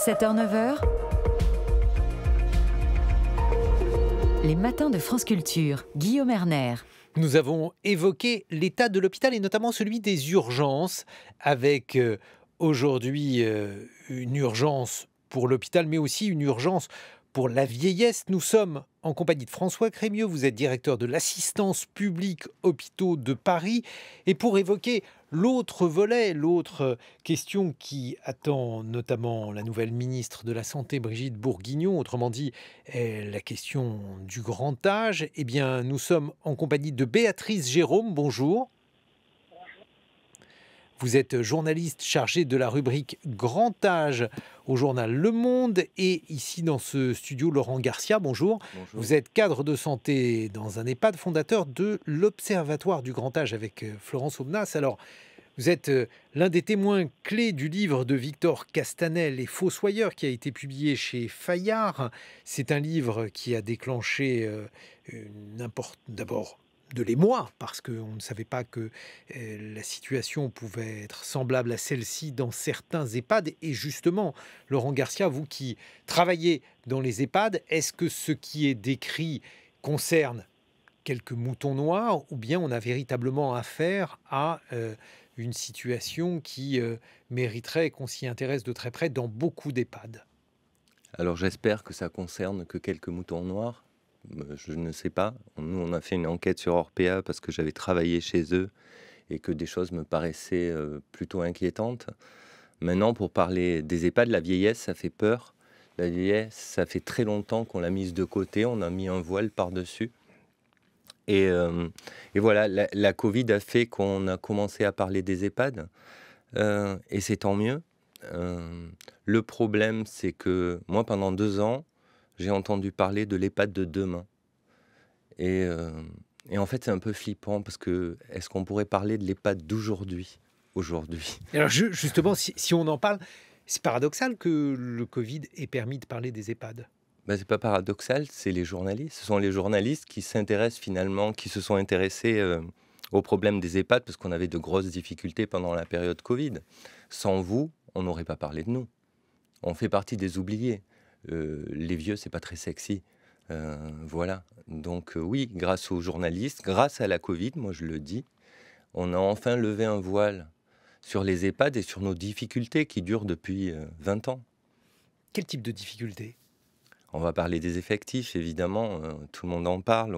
7h-9h, les matins de France Culture, Guillaume Erner. Nous avons évoqué l'état de l'hôpital et notamment celui des urgences avec aujourd'hui une urgence pour l'hôpital mais aussi une urgence pour la vieillesse. Nous sommes en compagnie de François Crémieux, vous êtes directeur de l'assistance publique hôpitaux de Paris. Et pour évoquer l'autre volet, l'autre question qui attend notamment la nouvelle ministre de la Santé, Brigitte Bourguignon, autrement dit la question du grand âge, eh bien, nous sommes en compagnie de Béatrice Jérôme. Bonjour. Vous êtes journaliste chargée de la rubrique Grand Âge au journal Le Monde et ici dans ce studio, Laurent Garcia, bonjour. Bonjour. Vous êtes cadre de santé dans un EHPAD, fondateur de l'Observatoire du Grand Âge avec Florence Aubenas. Alors, vous êtes l'un des témoins clés du livre de Victor Castanel, Les Fossoyeurs, qui a été publié chez Fayard. C'est un livre qui a déclenché d'abord de l'émoi, parce qu'on ne savait pas que la situation pouvait être semblable à celle-ci dans certains EHPAD. Et justement, Laurent Garcia, vous qui travaillez dans les EHPAD, est-ce que ce qui est décrit concerne quelques moutons noirs ou bien on a véritablement affaire à une situation qui mériterait qu'on s'y intéresse de très près dans beaucoup d'EHPAD? Alors j'espère que ça concerne que quelques moutons noirs. Je ne sais pas. Nous, on a fait une enquête sur Orpea parce que j'avais travaillé chez eux et que des choses me paraissaient plutôt inquiétantes. Maintenant, pour parler des EHPAD, la vieillesse, ça fait peur. La vieillesse, ça fait très longtemps qu'on l'a mise de côté. On a mis un voile par-dessus. Et voilà, la Covid a fait qu'on a commencé à parler des EHPAD. Et c'est tant mieux. Le problème, c'est que moi, pendant 2 ans, j'ai entendu parler de l'EHPAD de demain. Et en fait, c'est un peu flippant parce que est-ce qu'on pourrait parler de l'EHPAD d'aujourd'hui, Alors justement, si on en parle, c'est paradoxal que le Covid ait permis de parler des EHPAD. Ben, c'est pas paradoxal, c'est les journalistes. Ce sont les journalistes qui s'intéressent finalement, qui se sont intéressés aux problèmes des EHPAD parce qu'on avait de grosses difficultés pendant la période Covid. Sans vous, on n'aurait pas parlé de nous. On fait partie des oubliés. Les vieux, c'est pas très sexy. Voilà. Donc oui, grâce aux journalistes, grâce à la Covid, moi je le dis, on a enfin levé un voile sur les EHPAD et sur nos difficultés qui durent depuis 20 ans. Quel type de difficultés? On va parler des effectifs, évidemment. Tout le monde en parle.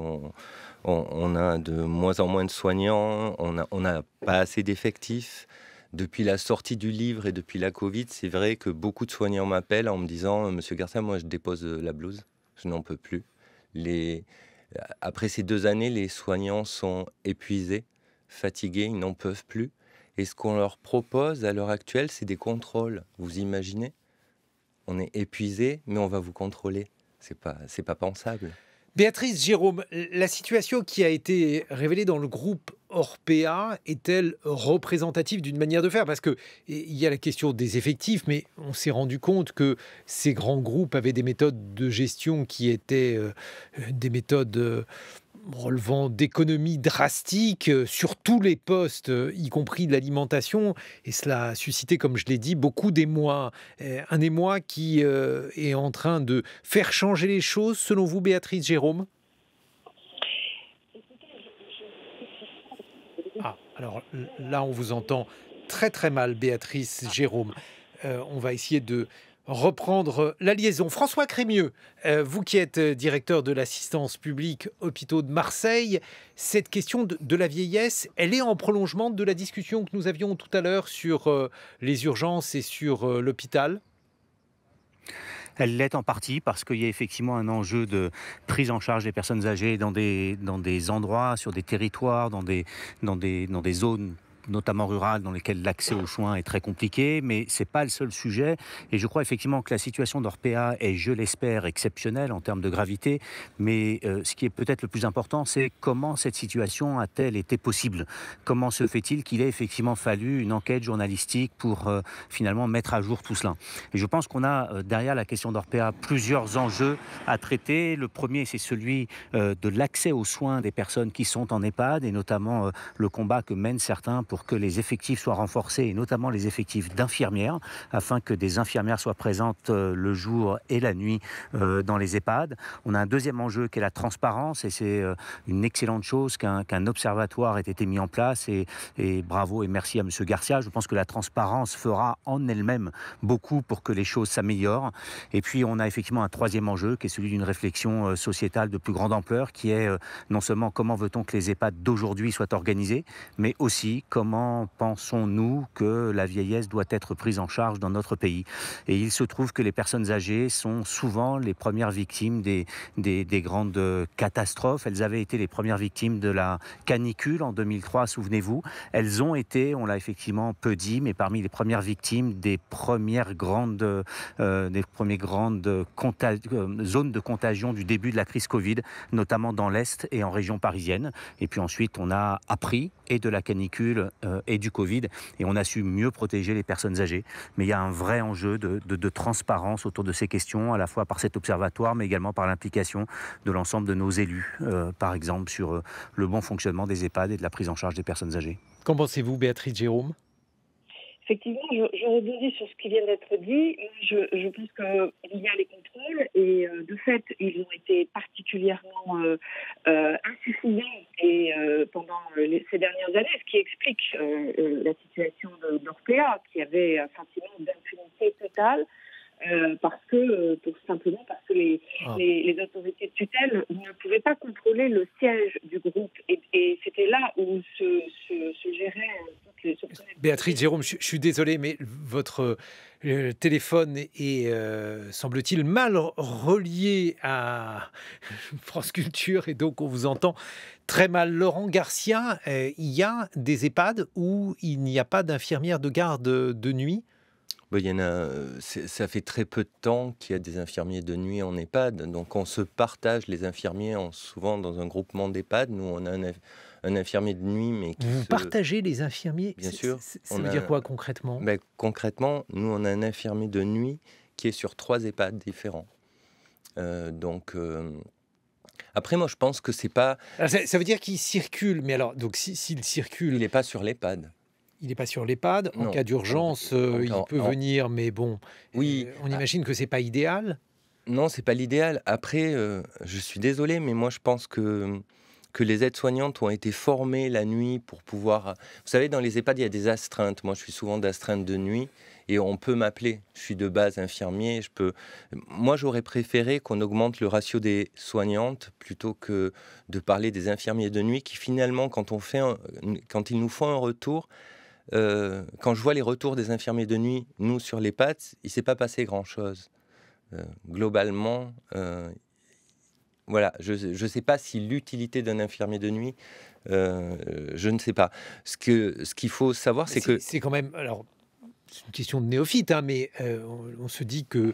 On a de moins en moins de soignants. On n'a pas assez d'effectifs. Depuis la sortie du livre et depuis la Covid, c'est vrai que beaucoup de soignants m'appellent en me disant « Monsieur Garcia, moi je dépose la blouse, je n'en peux plus ». Après ces 2 années, les soignants sont épuisés, fatigués, ils n'en peuvent plus. Et ce qu'on leur propose à l'heure actuelle, c'est des contrôles. Vous imaginez? On est épuisé, mais on va vous contrôler. C'est pas pensable. Béatrice Jérôme, la situation qui a été révélée dans le groupe Orpea est-elle représentative d'une manière de faire? Parce qu'il y a la question des effectifs, mais on s'est rendu compte que ces grands groupes avaient des méthodes de gestion qui étaient des méthodes relevant d'économies drastiques sur tous les postes, y compris de l'alimentation. Et cela a suscité, comme je l'ai dit, beaucoup d'émoi. Un émoi qui est en train de faire changer les choses, selon vous, Béatrice Jérôme? Ah, alors là, on vous entend très très mal, Béatrice Jérôme. On va essayer de reprendre la liaison. François Crémieux, vous qui êtes directeur de l'assistance publique hôpitaux de Marseille, cette question de la vieillesse, elle est en prolongement de la discussion que nous avions tout à l'heure sur les urgences et sur l'hôpital? Elle l'est en partie parce qu'il y a effectivement un enjeu de prise en charge des personnes âgées dans des endroits, sur des territoires, dans des zones notamment rurales, dans lesquelles l'accès aux soins est très compliqué, mais ce n'est pas le seul sujet. Et je crois effectivement que la situation d'Orpea est, je l'espère, exceptionnelle en termes de gravité, mais ce qui est peut-être le plus important, c'est comment cette situation a-t-elle été possible? Comment se fait-il qu'il ait effectivement fallu une enquête journalistique pour finalement mettre à jour tout cela? Et je pense qu'on a derrière la question d'Orpea plusieurs enjeux à traiter. Le premier, c'est celui de l'accès aux soins des personnes qui sont en EHPAD, et notamment le combat que mènent certains pour que les effectifs soient renforcés, et notamment les effectifs d'infirmières, afin que des infirmières soient présentes le jour et la nuit dans les EHPAD. On a un deuxième enjeu qui est la transparence, et c'est une excellente chose qu'un observatoire ait été mis en place, et bravo et merci à M. Garcia. Je pense que la transparence fera en elle-même beaucoup pour que les choses s'améliorent. Et puis on a effectivement un troisième enjeu qui est celui d'une réflexion sociétale de plus grande ampleur, qui est non seulement comment veut-on que les EHPAD d'aujourd'hui soient organisés, mais aussi comment pensons-nous que la vieillesse doit être prise en charge dans notre pays. Et il se trouve que les personnes âgées sont souvent les premières victimes des grandes catastrophes. Elles avaient été les premières victimes de la canicule en 2003, souvenez-vous. Elles ont été, on l'a effectivement peu dit, mais parmi les premières victimes des premières grandes zones de contagion du début de la crise Covid, notamment dans l'Est et en région parisienne. Et puis ensuite, on a appris et de la canicule et du Covid, et on a su mieux protéger les personnes âgées. Mais il y a un vrai enjeu de transparence autour de ces questions, à la fois par cet observatoire, mais également par l'implication de l'ensemble de nos élus, par exemple sur le bon fonctionnement des EHPAD et de la prise en charge des personnes âgées. Qu'en pensez-vous, Béatrice Jérôme? Effectivement, je rebondis sur ce qui vient d'être dit. Je pense qu'il y a les contrôles et de fait, ils ont été particulièrement insuffisants et pendant ces dernières années, ce qui explique la situation d'Orpea, qui avait un sentiment d'impunité totale. Tout simplement parce que les autorités de tutelle ne pouvaient pas contrôler le siège du groupe, et c'était là où se gérait toutes les... Béatrice Jérôme, je suis désolé, mais votre téléphone est, semble-t-il, mal relié à France Culture, et donc on vous entend très mal. Laurent Garcia, il y a des EHPAD où il n'y a pas d'infirmière de garde de nuit? Il y en a, ça fait très peu de temps qu'il y a des infirmiers de nuit en EHPAD, donc on se partage les infirmiers souvent dans un groupement d'EHPAD. Nous, on a un infirmier de nuit, mais qui Vous partagez les infirmiers? Bien sûr. Ça veut dire quoi concrètement? Concrètement, nous, on a un infirmier de nuit qui est sur 3 EHPAD différents. Après, moi, je pense que c'est pas... Ça veut dire qu'il circule, mais alors, donc s'il circule... Il n'est pas sur l'EHPAD. Il n'est pas sur l'EHPAD. En Non. cas d'urgence, il peut venir, mais bon, oui. On imagine que c'est pas idéal. Non, c'est pas l'idéal. Après, je suis désolé, mais moi, je pense que les aides-soignantes ont été formées la nuit pour pouvoir... Vous savez, dans les EHPAD, il y a des astreintes. Moi, je suis souvent d'astreinte de nuit et on peut m'appeler. Je suis de base infirmier. Moi, j'aurais préféré qu'on augmente le ratio des soignantes plutôt que de parler des infirmiers de nuit qui, finalement, quand ils nous font un retour... quand je vois les retours des infirmiers de nuit, nous, sur l'EHPAD, il ne s'est pas passé grand-chose. Globalement, voilà, je ne sais pas si l'utilité d'un infirmier de nuit, je ne sais pas. Ce qu'il faut savoir, c'est que... C'est quand même... Alors, c'est une question de néophyte, mais on se dit que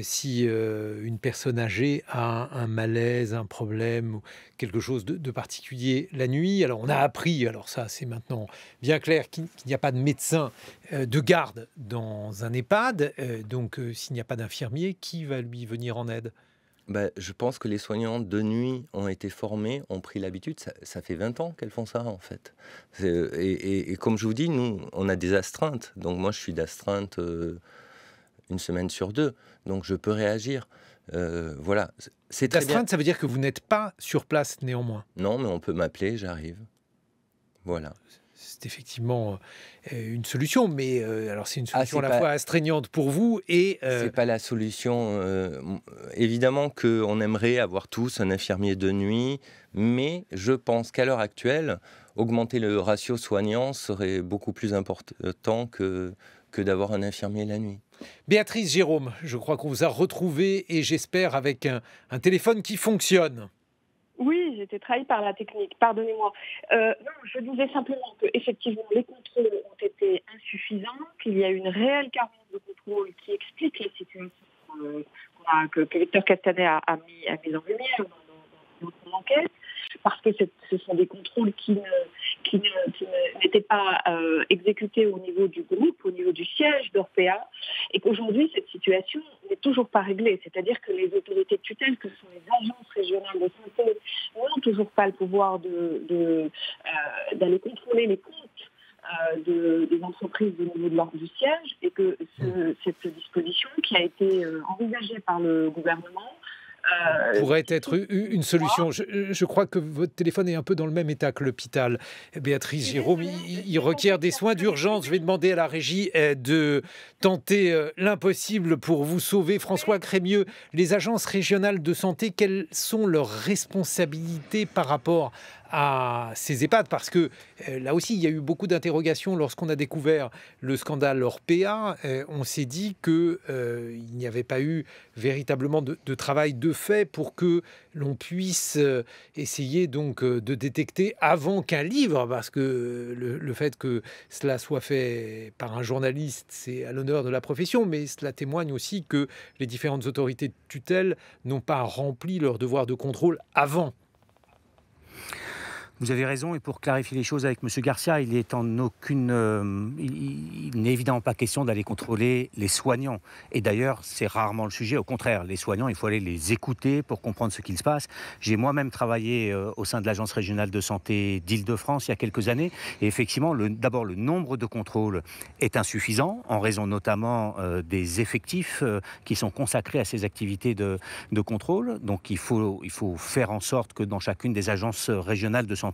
si une personne âgée a un malaise, un problème, ou quelque chose de particulier la nuit, alors on a appris, alors ça c'est maintenant bien clair, qu'il n'y a pas de médecin de garde dans un EHPAD, donc s'il n'y a pas d'infirmier, qui va lui venir en aide? Je pense que les soignantes de nuit ont été formées, ont pris l'habitude. Ça fait 20 ans qu'elles font ça, en fait. Et comme je vous dis, nous, on a des astreintes. Donc moi, je suis d'astreinte une semaine sur 2. Donc je peux réagir. Voilà. C'est très bien. D'astreinte, ça veut dire que vous n'êtes pas sur place, néanmoins? Non, mais on peut m'appeler, j'arrive. Voilà. C'est effectivement une solution, mais alors c'est une solution à la fois fois astreignante pour vous et... C'est pas la solution. Évidemment qu'on aimerait avoir tous un infirmier de nuit, mais je pense qu'à l'heure actuelle, augmenter le ratio soignant serait beaucoup plus important que d'avoir un infirmier la nuit. Béatrice Jérôme, je crois qu'on vous a retrouvé et j'espère avec un téléphone qui fonctionne. Oui, j'étais trahie par la technique, pardonnez-moi. Non, je disais simplement que effectivement les contrôles ont été insuffisants, qu'il y a une réelle carence de contrôle qui explique la situation que Victor Castanet a mis en lumière dans notre enquête, parce que ce sont des contrôles qui n'étaient pas exécutés au niveau du groupe, au niveau du siège d'Orpea, et qu'aujourd'hui cette situation n'est toujours pas réglée. C'est-à-dire que les autorités de tutelle, que sont les agences régionales de santé, n'ont toujours pas le pouvoir d'aller contrôler les comptes des entreprises au niveau de l'ordre du siège, et que cette disposition qui a été envisagée par le gouvernement pourrait être une solution. Je crois que votre téléphone est un peu dans le même état que l'hôpital. Béatrice Jérôme, il requiert des soins d'urgence. Je vais demander à la régie de tenter l'impossible pour vous sauver. François Crémieux, les agences régionales de santé, quelles sont leurs responsabilités par rapport à ces EHPAD? Parce que là aussi, il y a eu beaucoup d'interrogations lorsqu'on a découvert le scandale Orpea. On s'est dit qu'il n'y avait pas eu véritablement de travail de fait pour que l'on puisse essayer donc de détecter avant qu'un livre, parce que le fait que cela soit fait par un journaliste, c'est à l'honneur de la profession, mais cela témoigne aussi que les différentes autorités de tutelle n'ont pas rempli leur devoir de contrôle avant. Vous avez raison, et pour clarifier les choses avec M. Garcia, il n'est évidemment pas question d'aller contrôler les soignants. Et d'ailleurs, c'est rarement le sujet. Au contraire, les soignants, il faut aller les écouter pour comprendre ce qu'il se passe. J'ai moi-même travaillé au sein de l'Agence régionale de santé d'Île-de-France il y a quelques années. Et effectivement, d'abord, le nombre de contrôles est insuffisant, en raison notamment des effectifs qui sont consacrés à ces activités de contrôle. Donc il faut faire en sorte que dans chacune des agences régionales de santé,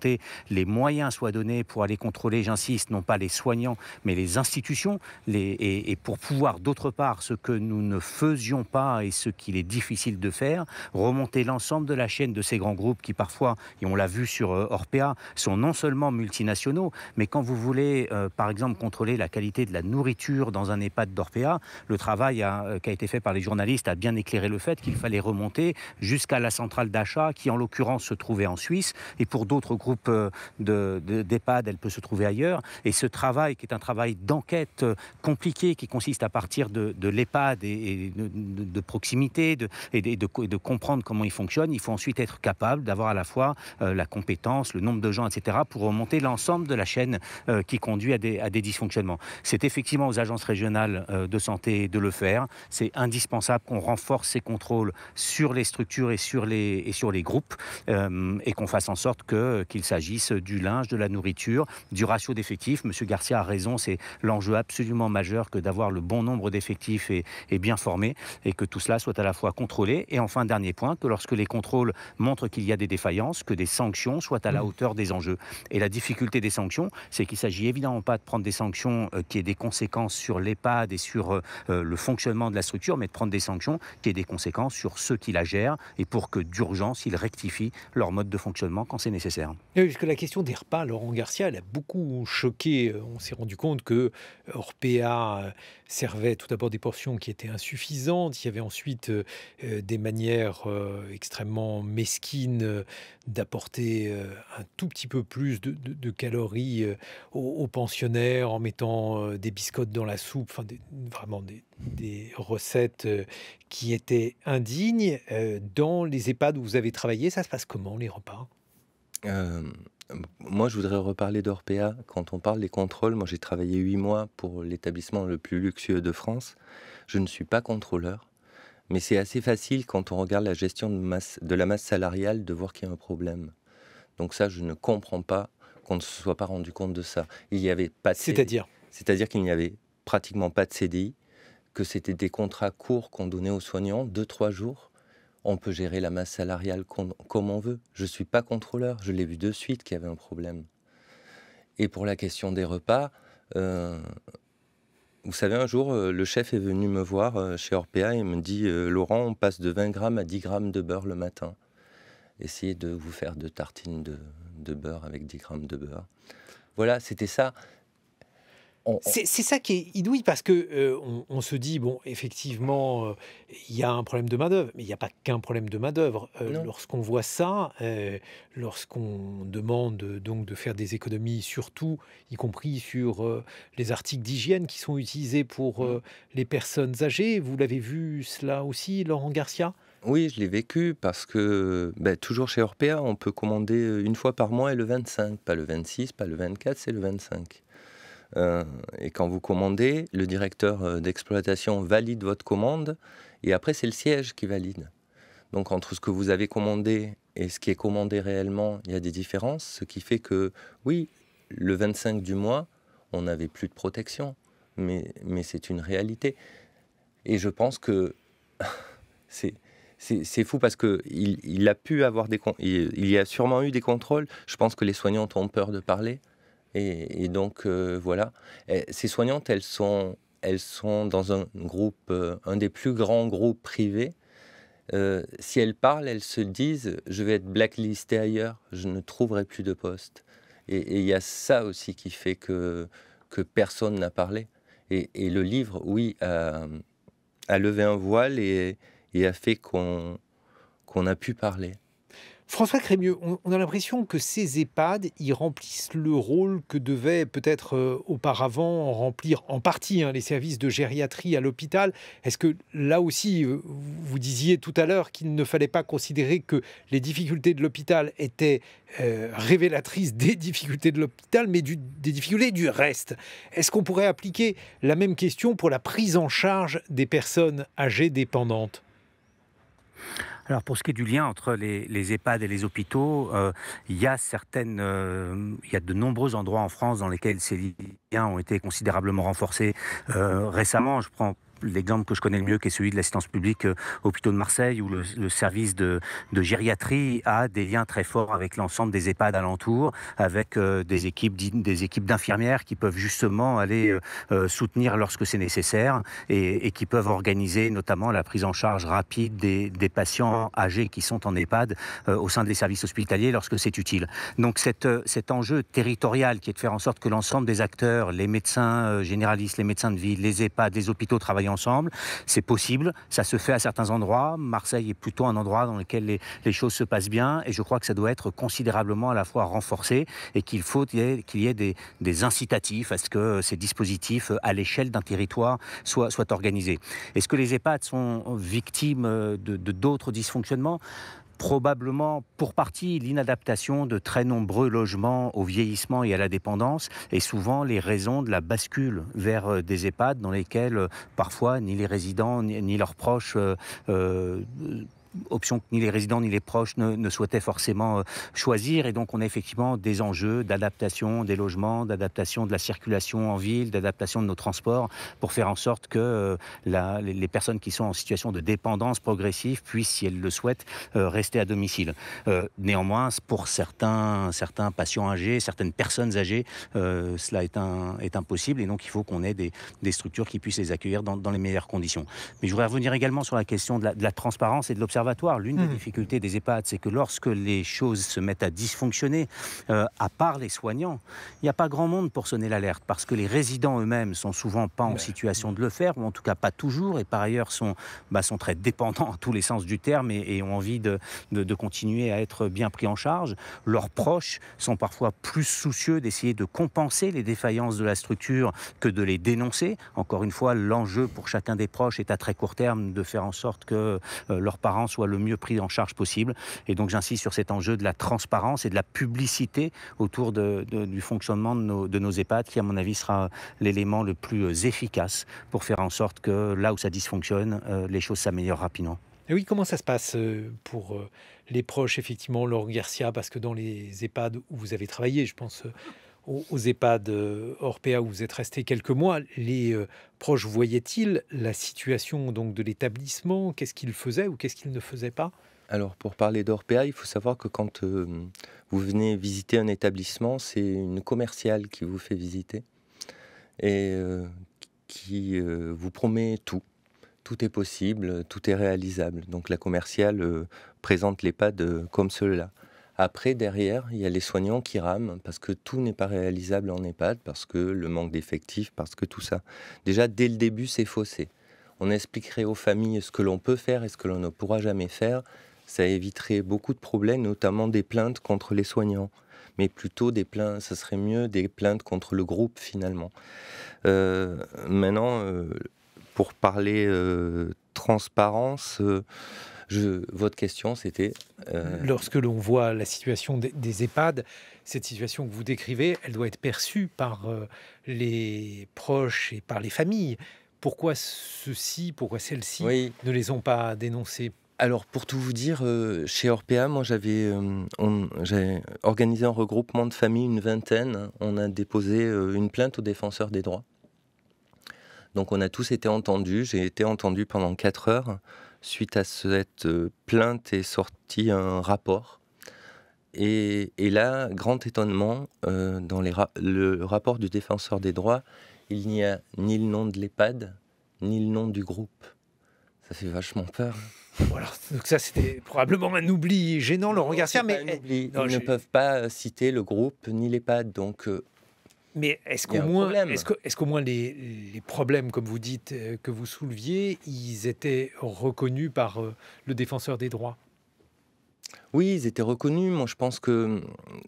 les moyens soient donnés pour aller contrôler, j'insiste, non pas les soignants, mais les institutions, et pour pouvoir, d'autre part, ce que nous ne faisions pas et ce qu'il est difficile de faire, remonter l'ensemble de la chaîne de ces grands groupes qui parfois, et on l'a vu sur Orpea, sont non seulement multinationaux, mais quand vous voulez, par exemple, contrôler la qualité de la nourriture dans un EHPAD d'Orpea, le travail qui a été fait par les journalistes a bien éclairé le fait qu'il fallait remonter jusqu'à la centrale d'achat qui, en l'occurrence, se trouvait en Suisse, et pour d'autres groupes d'EHPAD, elle peut se trouver ailleurs. Et ce travail, qui est un travail d'enquête compliqué, qui consiste à partir de l'EHPAD et de proximité, et de comprendre comment il fonctionne, il faut ensuite être capable d'avoir à la fois la compétence, le nombre de gens, etc., pour remonter l'ensemble de la chaîne qui conduit à des dysfonctionnements. C'est effectivement aux agences régionales de santé de le faire. C'est indispensable qu'on renforce ces contrôles sur les structures et sur les groupes, et qu'on fasse en sorte qu'il s'agisse du linge, de la nourriture, du ratio d'effectifs. Monsieur Garcia a raison, c'est l'enjeu absolument majeur que d'avoir le bon nombre d'effectifs et bien formés, et que tout cela soit à la fois contrôlé. Et enfin, dernier point, que lorsque les contrôles montrent qu'il y a des défaillances, que des sanctions soient à la hauteur des enjeux. Et la difficulté des sanctions, c'est qu'il ne s'agit évidemment pas de prendre des sanctions qui aient des conséquences sur l'EHPAD et sur le fonctionnement de la structure, mais de prendre des sanctions qui aient des conséquences sur ceux qui la gèrent, et pour que d'urgence, ils rectifient leur mode de fonctionnement quand c'est nécessaire. Oui, parce que la question des repas, Laurent Garcia, elle a beaucoup choqué. On s'est rendu compte que Orpea servait tout d'abord des portions qui étaient insuffisantes. Il y avait ensuite des manières extrêmement mesquines d'apporter un tout petit peu plus de calories aux pensionnaires en mettant des biscottes dans la soupe. Enfin, vraiment des recettes qui étaient indignes. Dans les EHPAD où vous avez travaillé, ça se passe comment, les repas ? Moi, je voudrais reparler d'Orpea. Quand on parle des contrôles, moi j'ai travaillé 8 mois pour l'établissement le plus luxueux de France. Je ne suis pas contrôleur, mais c'est assez facile quand on regarde la gestion de la masse salariale de voir qu'il y a un problème. Donc ça, je ne comprends pas qu'on ne se soit pas rendu compte de ça. Il n'y avait pas de C'est-à-dire qu'il n'y avait pratiquement pas de CDI, que c'était des contrats courts qu'on donnait aux soignants, 2-3 jours. On peut gérer la masse salariale comme on veut. Je ne suis pas contrôleur, je l'ai vu de suite qu'il y avait un problème. Et pour la question des repas, vous savez, un jour, le chef est venu me voir chez Orpea et me dit « Laurent, on passe de 20 grammes à 10 grammes de beurre le matin. Essayez de vous faire 2 tartines de beurre avec 10 grammes de beurre. » Voilà, c'était ça. C'est ça qui est inouï, parce que on se dit, bon, effectivement, il y a un problème de main-d'œuvre, mais il n'y a pas qu'un problème de main-d'œuvre. Lorsqu'on voit ça, lorsqu'on demande donc de faire des économies, surtout, y compris sur les articles d'hygiène qui sont utilisés pour les personnes âgées, vous l'avez vu cela aussi, Laurent Garcia ? Oui, je l'ai vécu parce que, toujours chez Orpea, on peut commander une fois par mois et le 25, pas le 26, pas le 24, c'est le 25. Et quand vous commandez, le directeur d'exploitation valide votre commande, et après c'est le siège qui valide. Donc entre ce que vous avez commandé et ce qui est commandé réellement, il y a des différences, ce qui fait que, oui, le 25 du mois, on n'avait plus de protection. Mais c'est une réalité. Et je pense que c'est fou parce qu'il a pu avoir il y a sûrement eu des contrôles. Je pense que les soignantes ont peur de parler. Et donc, voilà. Et ces soignantes, elles sont dans un groupe, un des plus grands groupes privés. Si elles parlent, elles se disent « je vais être blacklistée ailleurs, je ne trouverai plus de poste ». Et il y a ça aussi qui fait que personne n'a parlé. Et le livre, oui, a levé un voile et a fait qu'on a pu parler. François Crémieux, on a l'impression que ces EHPAD, ils remplissent le rôle que devaient peut-être auparavant remplir en partie les services de gériatrie à l'hôpital. Est-ce que là aussi, vous disiez tout à l'heure qu'il ne fallait pas considérer que les difficultés de l'hôpital étaient révélatrices des difficultés de l'hôpital, mais des difficultés du reste? Est-ce qu'on pourrait appliquer la même question pour la prise en charge des personnes âgées dépendantes? Alors pour ce qui est du lien entre les EHPAD et les hôpitaux, il y a de nombreux endroits en France dans lesquels ces liens ont été considérablement renforcés récemment. Je prends l'exemple que je connais le mieux, qui est celui de l'assistance publique hôpitaux de Marseille, où le service de gériatrie a des liens très forts avec l'ensemble des EHPAD alentours, avec des équipes d'infirmières qui peuvent justement aller soutenir lorsque c'est nécessaire et qui peuvent organiser notamment la prise en charge rapide des patients âgés qui sont en EHPAD au sein des services hospitaliers lorsque c'est utile. Donc cet enjeu territorial qui est de faire en sorte que l'ensemble des acteurs, les médecins généralistes, les médecins de ville, les EHPAD, les hôpitaux travaillent ensemble, c'est possible, ça se fait à certains endroits. Marseille est plutôt un endroit dans lequel les choses se passent bien, et je crois que ça doit être considérablement à la fois renforcé et qu'il y ait des incitatifs à ce que ces dispositifs à l'échelle d'un territoire soient organisés. Est-ce que les EHPAD sont victimes de d'autres dysfonctionnements ? Probablement, pour partie, l'inadaptation de très nombreux logements au vieillissement et à la dépendance est souvent les raisons de la bascule vers des EHPAD dans lesquels parfois ni les résidents ni leurs proches option que ni les résidents ni les proches ne souhaitaient forcément choisir. Et donc on a effectivement des enjeux d'adaptation des logements, d'adaptation de la circulation en ville, d'adaptation de nos transports, pour faire en sorte que les personnes qui sont en situation de dépendance progressive puissent, si elles le souhaitent, rester à domicile. Néanmoins, pour certains patients âgés, certaines personnes âgées, cela est impossible, et donc il faut qu'on ait des structures qui puissent les accueillir dans les meilleures conditions. Mais je voudrais revenir également sur la question de la transparence et de l'observation. L'une des difficultés des EHPAD, c'est que lorsque les choses se mettent à dysfonctionner, à part les soignants, il n'y a pas grand monde pour sonner l'alerte, parce que les résidents eux-mêmes sont souvent pas en situation de le faire, ou en tout cas pas toujours, et par ailleurs sont très dépendants à tous les sens du terme et ont envie de continuer à être bien pris en charge. Leurs proches sont parfois plus soucieux d'essayer de compenser les défaillances de la structure que de les dénoncer. Encore une fois, l'enjeu pour chacun des proches est à très court terme de faire en sorte que leurs parents soit le mieux pris en charge possible. Et donc j'insiste sur cet enjeu de la transparence et de la publicité autour du fonctionnement de nos EHPAD, qui à mon avis sera l'élément le plus efficace pour faire en sorte que là où ça dysfonctionne, les choses s'améliorent rapidement. Et oui, comment ça se passe pour les proches, effectivement, Laure Garcia, parce que dans les EHPAD où vous avez travaillé, je pense aux EHPAD Orpea où vous êtes resté quelques mois, les proches voyaient-ils la situation donc de l'établissement? Qu'est-ce qu'ils faisaient ou qu'est-ce qu'ils ne faisaient pas? Alors, pour parler d'Orpea, il faut savoir que quand vous venez visiter un établissement, c'est une commerciale qui vous fait visiter et qui vous promet tout. Tout est possible, tout est réalisable. Donc la commerciale présente l'EHPAD comme cela. Après, derrière, il y a les soignants qui rament parce que tout n'est pas réalisable en EHPAD, parce que le manque d'effectifs, parce que tout ça. Déjà, dès le début, c'est faussé. On expliquerait aux familles ce que l'on peut faire et ce que l'on ne pourra jamais faire. Ça éviterait beaucoup de problèmes, notamment des plaintes contre les soignants. Mais plutôt des plaintes, ça serait mieux des plaintes contre le groupe, finalement. Maintenant, pour parler transparence... votre question, c'était... Lorsque l'on voit la situation des EHPAD, cette situation que vous décrivez, elle doit être perçue par les proches et par les familles. Pourquoi ceux-ci, pourquoi celles-ci ne les ont pas dénoncés? Alors, pour tout vous dire, chez Orpea, moi, j'ai organisé un regroupement de familles, une vingtaine. On a déposé une plainte au défenseur des droits. Donc, on a tous été entendus. J'ai été entendu pendant 4 heures. Suite à cette plainte est sorti un rapport. Et là, grand étonnement, dans le rapport du défenseur des droits, il n'y a ni le nom de l'EHPAD, ni le nom du groupe. Ça fait vachement peur. Voilà, donc ça, c'était probablement un oubli gênant, Laurent Garcia. Mais Ils ne peuvent pas citer le groupe ni l'EHPAD, donc... Mais est-ce qu'au moins les problèmes, comme vous dites, que vous souleviez, ils étaient reconnus par le défenseur des droits? Oui, ils étaient reconnus. Moi, je pense que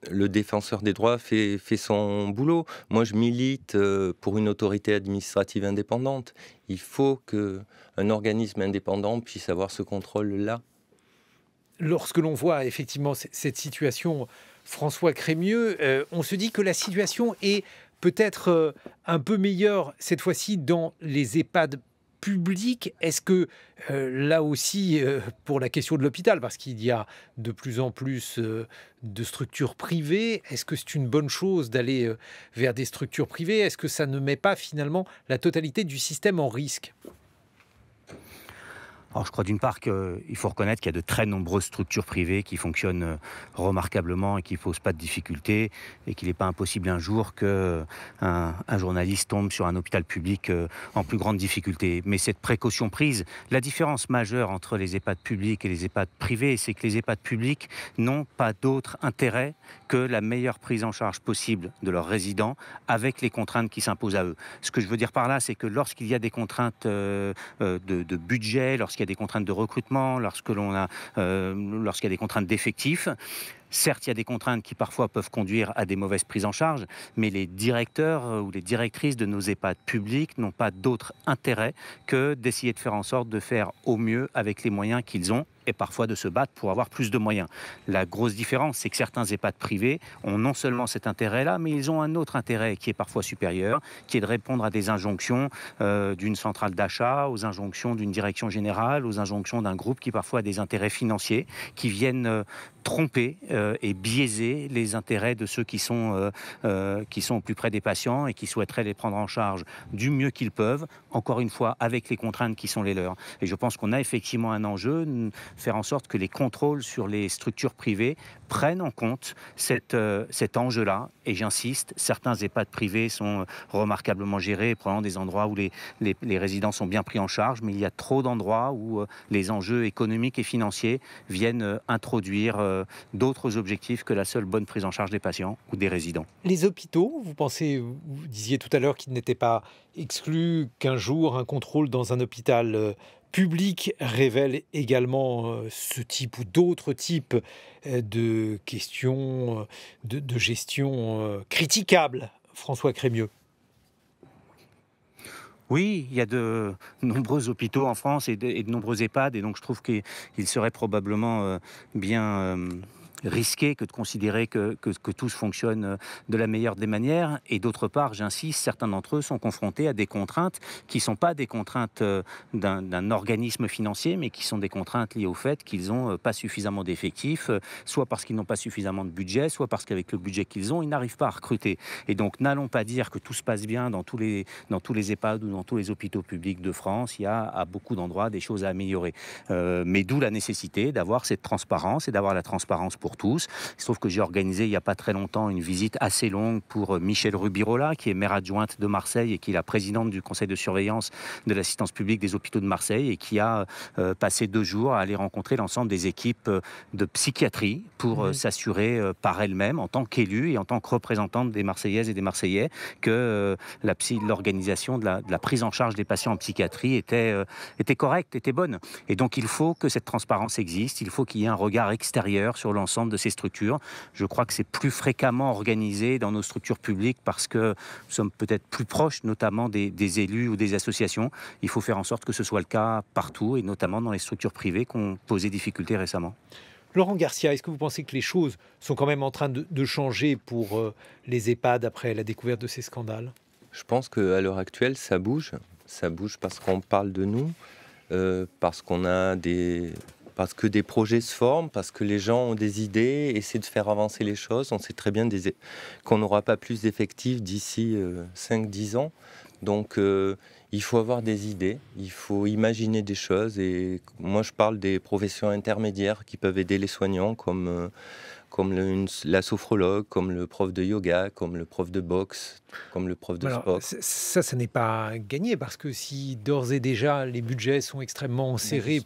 le défenseur des droits fait son boulot. Moi, je milite pour une autorité administrative indépendante. Il faut qu'un organisme indépendant puisse avoir ce contrôle-là. Lorsque l'on voit effectivement cette situation, François Crémieux, on se dit que la situation est peut-être un peu meilleure cette fois-ci dans les EHPAD publics. Est-ce que là aussi, pour la question de l'hôpital, parce qu'il y a de plus en plus de structures privées, est-ce que c'est une bonne chose d'aller vers des structures privées? Est-ce que ça ne met pas finalement la totalité du système en risque? Alors, je crois d'une part qu'il faut reconnaître qu'il y a de très nombreuses structures privées qui fonctionnent remarquablement et qui ne posent pas de difficultés, et qu'il n'est pas impossible un jour qu'un journaliste tombe sur un hôpital public en plus grande difficulté. Mais cette précaution prise, la différence majeure entre les EHPAD publics et les EHPAD privés, c'est que les EHPAD publics n'ont pas d'autre intérêt que la meilleure prise en charge possible de leurs résidents avec les contraintes qui s'imposent à eux. Ce que je veux dire par là, c'est que lorsqu'il y a des contraintes de budget, lorsqu'il y a des contraintes de recrutement, lorsqu'il y a des contraintes d'effectifs, certes, il y a des contraintes qui parfois peuvent conduire à des mauvaises prises en charge, mais les directeurs ou les directrices de nos EHPAD publics n'ont pas d'autre intérêt que d'essayer de faire en sorte de faire au mieux avec les moyens qu'ils ont, et parfois de se battre pour avoir plus de moyens. La grosse différence, c'est que certains EHPAD privés ont non seulement cet intérêt-là, mais ils ont un autre intérêt qui est parfois supérieur, qui est de répondre à des injonctions d'une centrale d'achat, aux injonctions d'une direction générale, aux injonctions d'un groupe qui parfois a des intérêts financiers, qui viennent tromper et biaiser les intérêts de ceux qui sont au plus près des patients et qui souhaiteraient les prendre en charge du mieux qu'ils peuvent, encore une fois avec les contraintes qui sont les leurs. Et je pense qu'on a effectivement un enjeu, faire en sorte que les contrôles sur les structures privées prennent en compte cet enjeu-là. Et j'insiste, certains EHPAD privés sont remarquablement gérés, prenant des endroits où les résidents sont bien pris en charge, mais il y a trop d'endroits où les enjeux économiques et financiers viennent introduire d'autres objectifs que la seule bonne prise en charge des patients ou des résidents. Les hôpitaux, vous disiez tout à l'heure qu'il n'était pas exclu qu'un jour un contrôle dans un hôpital public révèle également ce type ou d'autres types de questions de gestion critiquables, François Crémieux. Oui, il y a de nombreux hôpitaux en France et de nombreux EHPAD, et donc je trouve qu'il serait probablement bien risqué que de considérer que tous fonctionnent de la meilleure des manières. Et d'autre part, j'insiste, certains d'entre eux sont confrontés à des contraintes qui ne sont pas des contraintes d'un organisme financier, mais qui sont des contraintes liées au fait qu'ils n'ont pas suffisamment d'effectifs, soit parce qu'ils n'ont pas suffisamment de budget, soit parce qu'avec le budget qu'ils ont, ils n'arrivent pas à recruter. Et donc, n'allons pas dire que tout se passe bien dans tous les EHPAD ou dans tous les hôpitaux publics de France. Il y a à beaucoup d'endroits des choses à améliorer. Mais d'où la nécessité d'avoir cette transparence et d'avoir la transparence pour tous. Il se trouve que j'ai organisé il n'y a pas très longtemps une visite assez longue pour Michèle Rubirola, qui est maire adjointe de Marseille et qui est la présidente du conseil de surveillance de l'assistance publique des hôpitaux de Marseille, et qui a passé 2 jours à aller rencontrer l'ensemble des équipes de psychiatrie pour s'assurer par elle-même, en tant qu'élue et en tant que représentante des Marseillaises et des Marseillais, que l'organisation de la prise en charge des patients en psychiatrie était correcte, était bonne. Et donc il faut que cette transparence existe, il faut qu'il y ait un regard extérieur sur l'ensemble de ces structures. Je crois que c'est plus fréquemment organisé dans nos structures publiques parce que nous sommes peut-être plus proches, notamment des élus ou des associations. Il faut faire en sorte que ce soit le cas partout, et notamment dans les structures privées qui ont posé difficulté récemment. Laurent Garcia, est-ce que vous pensez que les choses sont quand même en train de changer pour les EHPAD après la découverte de ces scandales? Je pense qu'à l'heure actuelle, ça bouge. Ça bouge parce qu'on parle de nous, parce qu'on a des Parce que des projets se forment, parce que les gens ont des idées, essaient de faire avancer les choses. On sait très bien qu'on n'aura pas plus d'effectifs d'ici 5-10 ans. Donc il faut avoir des idées, il faut imaginer des choses. Et moi je parle des professions intermédiaires qui peuvent aider les soignants, comme la sophrologue, comme le prof de yoga, comme le prof de boxe, comme le prof de Alors, sport. ça n'est pas gagné, parce que si d'ores et déjà les budgets sont extrêmement serrés...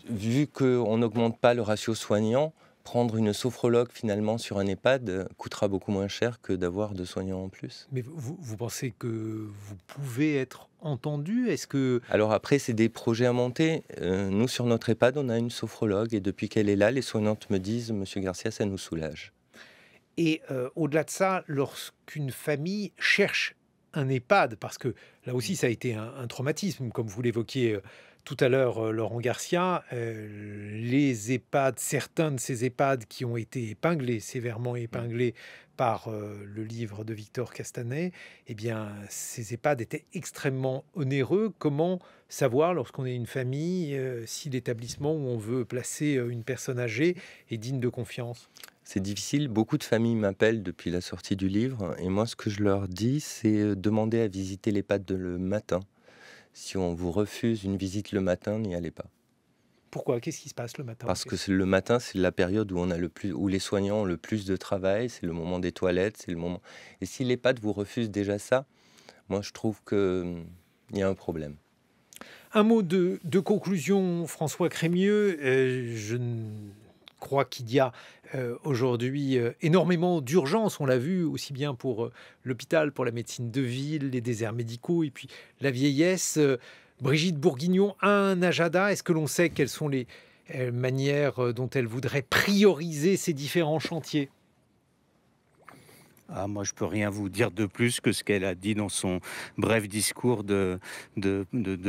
Vu qu'on n'augmente pas le ratio soignant, prendre une sophrologue finalement sur un EHPAD coûtera beaucoup moins cher que d'avoir 2 soignants en plus. Mais vous pensez que vous pouvez être entendu? Est-ce que... Alors après, c'est des projets à monter. Nous, sur notre EHPAD, on a une sophrologue et depuis qu'elle est là, les soignantes me disent « Monsieur Garcia, ça nous soulage ». Et au-delà de ça, lorsqu'une famille cherche un EHPAD, parce que là aussi ça a été un traumatisme, comme vous l'évoquiez tout à l'heure, Laurent Garcia, les EHPAD, certains de ces EHPAD qui ont été épinglés, sévèrement épinglés par le livre de Victor Castanet, eh bien, ces EHPAD étaient extrêmement onéreux. Comment savoir, lorsqu'on est une famille, si l'établissement où on veut placer une personne âgée est digne de confiance? C'est difficile. Beaucoup de familles m'appellent depuis la sortie du livre. Et moi, ce que je leur dis, c'est demander à visiter l'EHPAD le matin. Si on vous refuse une visite le matin, n'y allez pas. Pourquoi? Qu'est-ce qui se passe le matin? Parce que le matin, c'est la période où où les soignants ont le plus de travail. C'est le moment des toilettes. C'est le moment. Et si l'EHPAD vous refuse déjà ça, moi, je trouve qu'il y a un problème. Un mot de conclusion, François Crémieux. Je crois qu'il y a aujourd'hui énormément d'urgences. On l'a vu aussi bien pour l'hôpital, pour la médecine de ville, les déserts médicaux et puis la vieillesse. Brigitte Bourguignon a un agenda. Est-ce que l'on sait quelles sont les manières dont elle voudrait prioriser ces différents chantiers? Moi, je peux rien vous dire de plus que ce qu'elle a dit dans son bref discours de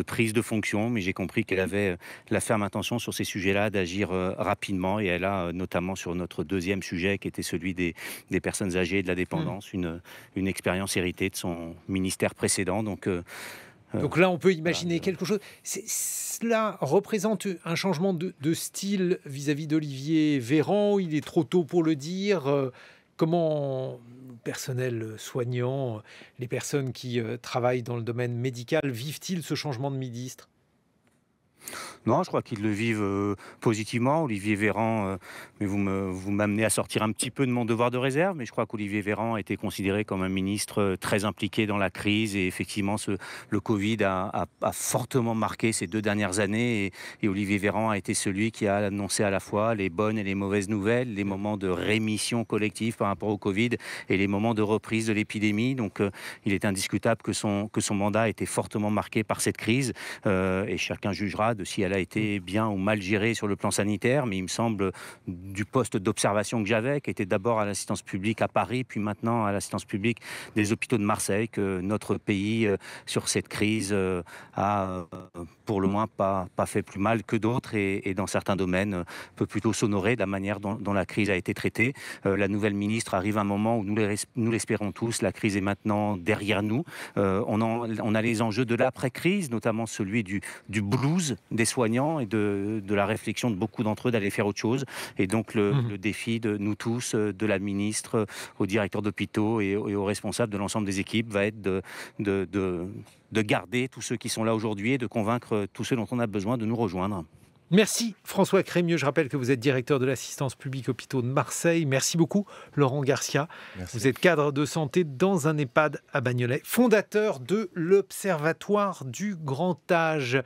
prise de fonction, mais j'ai compris qu'elle avait la ferme intention sur ces sujets-là d'agir rapidement, et elle a notamment sur notre deuxième sujet qui était celui des personnes âgées et de la dépendance, une expérience héritée de son ministère précédent. Donc là, on peut imaginer quelque chose. Cela représente un changement de style vis-à-vis d'Olivier Véran. Il est trop tôt pour le dire. Comment le personnel soignant, les personnes qui travaillent dans le domaine médical, vivent-ils ce changement de ministre? Non, je crois qu'ils le vivent positivement. Olivier Véran, mais vous m'amenez à sortir un petit peu de mon devoir de réserve, mais je crois qu'Olivier Véran a été considéré comme un ministre très impliqué dans la crise, et effectivement, le Covid a fortement marqué ces 2 dernières années, et Olivier Véran a été celui qui a annoncé à la fois les bonnes et les mauvaises nouvelles, les moments de rémission collective par rapport au Covid et les moments de reprise de l'épidémie. Donc il est indiscutable que son mandat a été fortement marqué par cette crise, et chacun jugera de si elle a été bien ou mal gérée sur le plan sanitaire, mais il me semble, du poste d'observation que j'avais, qui était d'abord à l'assistance publique à Paris, puis maintenant à l'assistance publique des hôpitaux de Marseille, que notre pays, sur cette crise, a pour le moins pas fait plus mal que d'autres, et dans certains domaines peut plutôt s'honorer de la manière dont la crise a été traitée. La nouvelle ministre arrive à un moment où nous l'espérons tous, la crise est maintenant derrière nous. On a les enjeux de l'après-crise, notamment celui du blues des soignants et de la réflexion de beaucoup d'entre eux d'aller faire autre chose. Et donc le défi de nous tous, de la ministre, aux directeurs d'hôpitaux et aux responsables de l'ensemble des équipes, va être de garder tous ceux qui sont là aujourd'hui et de convaincre tous ceux dont on a besoin de nous rejoindre. Merci François Crémieux. Je rappelle que vous êtes directeur de l'assistance publique hôpitaux de Marseille. Merci beaucoup Laurent Garcia. Merci. Vous êtes cadre de santé dans un EHPAD à Bagnolet, fondateur de l'Observatoire du Grand Âge.